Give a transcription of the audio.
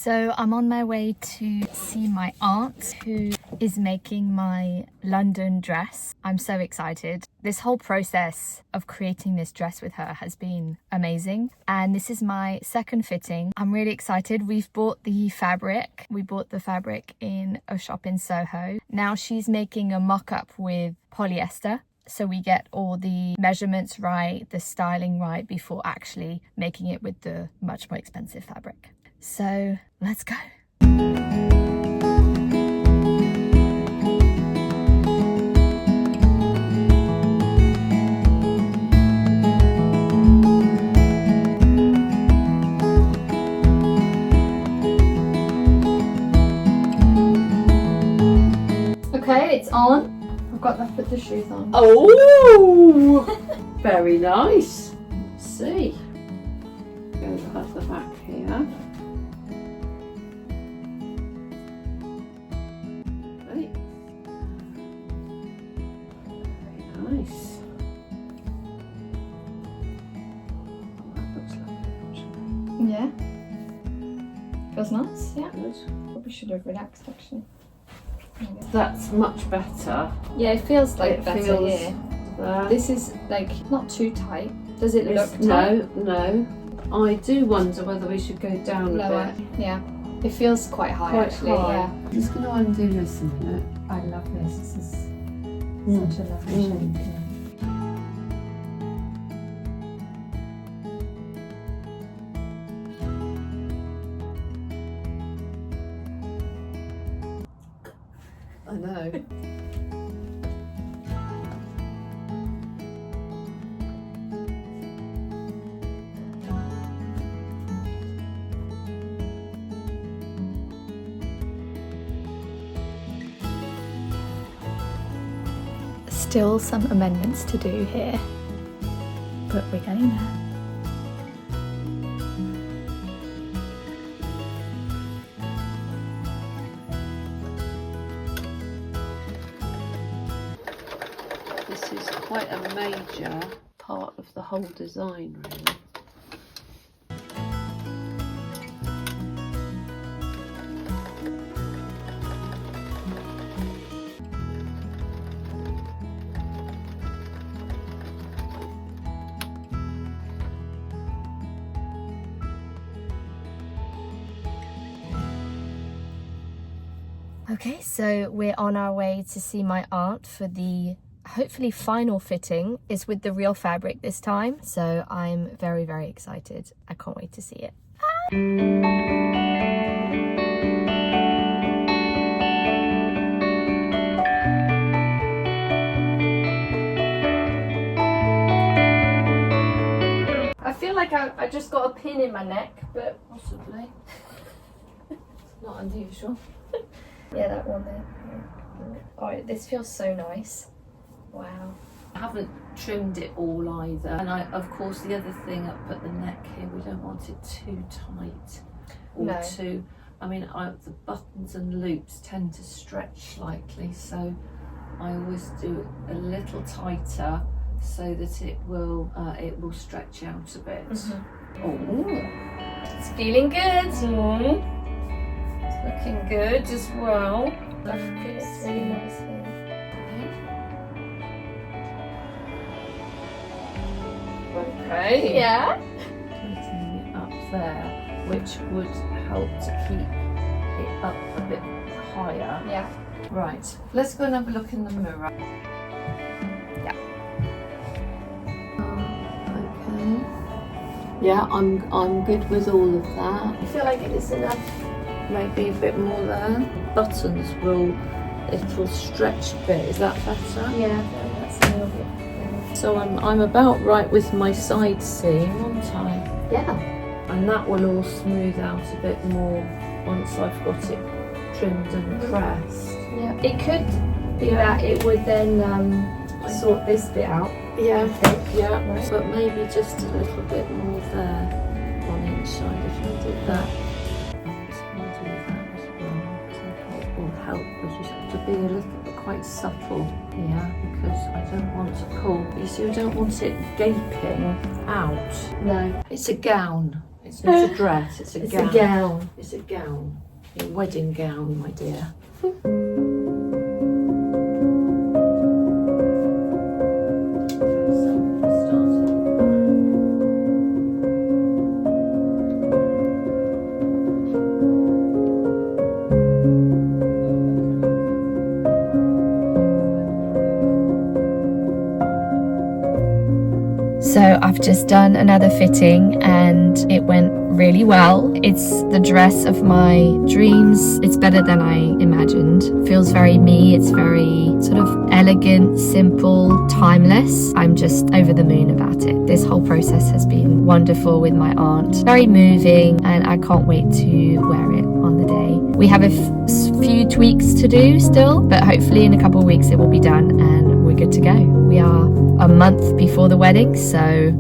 So I'm on my way to see my aunt who is making my London dress. I'm so excited. This whole process of creating this dress with her has been amazing. And this is my second fitting. I'm really excited. We've bought the fabric. We bought the fabric in a shop in Soho. Now she's making a mock-up with polyester. So we get all the measurements right, the styling right before actually making it with the much more expensive fabric. So let's go. Okay, it's on. I've got to put the shoes on. Oh, very nice. Let's see. Go at the back here. Right. Very nice. Oh, that looks lovely. Yeah. Feels nice, yeah. Good. Probably should have relaxed actually. That's much better. Yeah, it feels like It better feels here. there. This is like not too tight. Does it look tight? No. I do wonder whether we should go down Lower. a bit. Yeah. It feels quite high Quite actually. high. Yeah. I'm just going to undo this a minute. I love this. This is Such a lovely shape. I know. Still some amendments to do here, but we're getting there. This is quite a major part of the whole design, really. Okay, so we're on our way to see my aunt for the hopefully final fitting. It's with the real fabric this time, so I'm very, very excited. I can't wait to see it. I feel like I just got a pin in my neck, but Possibly. Not unusual. yeah, that one there. Oh, this feels so nice. Wow. I haven't trimmed it all either. And of course, the other thing up at the neck here, we don't want it too tight or No. too. I mean, the buttons and loops tend to stretch slightly, so I always do it a little tighter so that it will stretch out a bit. It's feeling good. Looking good as well. I feel it's really nice here. Okay. Yeah. Tightening it up there, which would help to keep it up a bit higher. Yeah. Right, let's go and have a look in the mirror. Yeah. Okay. Yeah, I'm good with all of that. I feel like it is enough. Maybe a bit more there. Buttons it'll stretch a bit. Is that better? Yeah, that's a little bit. So I'm about right with my side seam, aren't I? Yeah. And that will all smooth out a bit more once I've got it trimmed and pressed. Yeah. It could be that it would then sort this bit out. Yeah, I think. yeah. Right. But maybe just a little bit more there on each side if I did that. I'm just going to do that as well. So it will help, but you have to be a little bit quite subtle here because I don't want to pull. You see, I don't want it gaping out. No. It's a gown. It's not a dress, it's a gown. A gown. It's a gown. Your wedding gown, my dear. So I've just done another fitting and it went really well. It's the dress of my dreams. It's better than I imagined. Feels very me. It's very sort of elegant, simple, timeless. I'm just over the moon about it. This whole process has been wonderful with my aunt. Very moving, and I can't wait to wear it on the day. We have a few tweaks to do still, but hopefully in a couple of weeks it will be done and we're good to go. We are a month before the wedding, so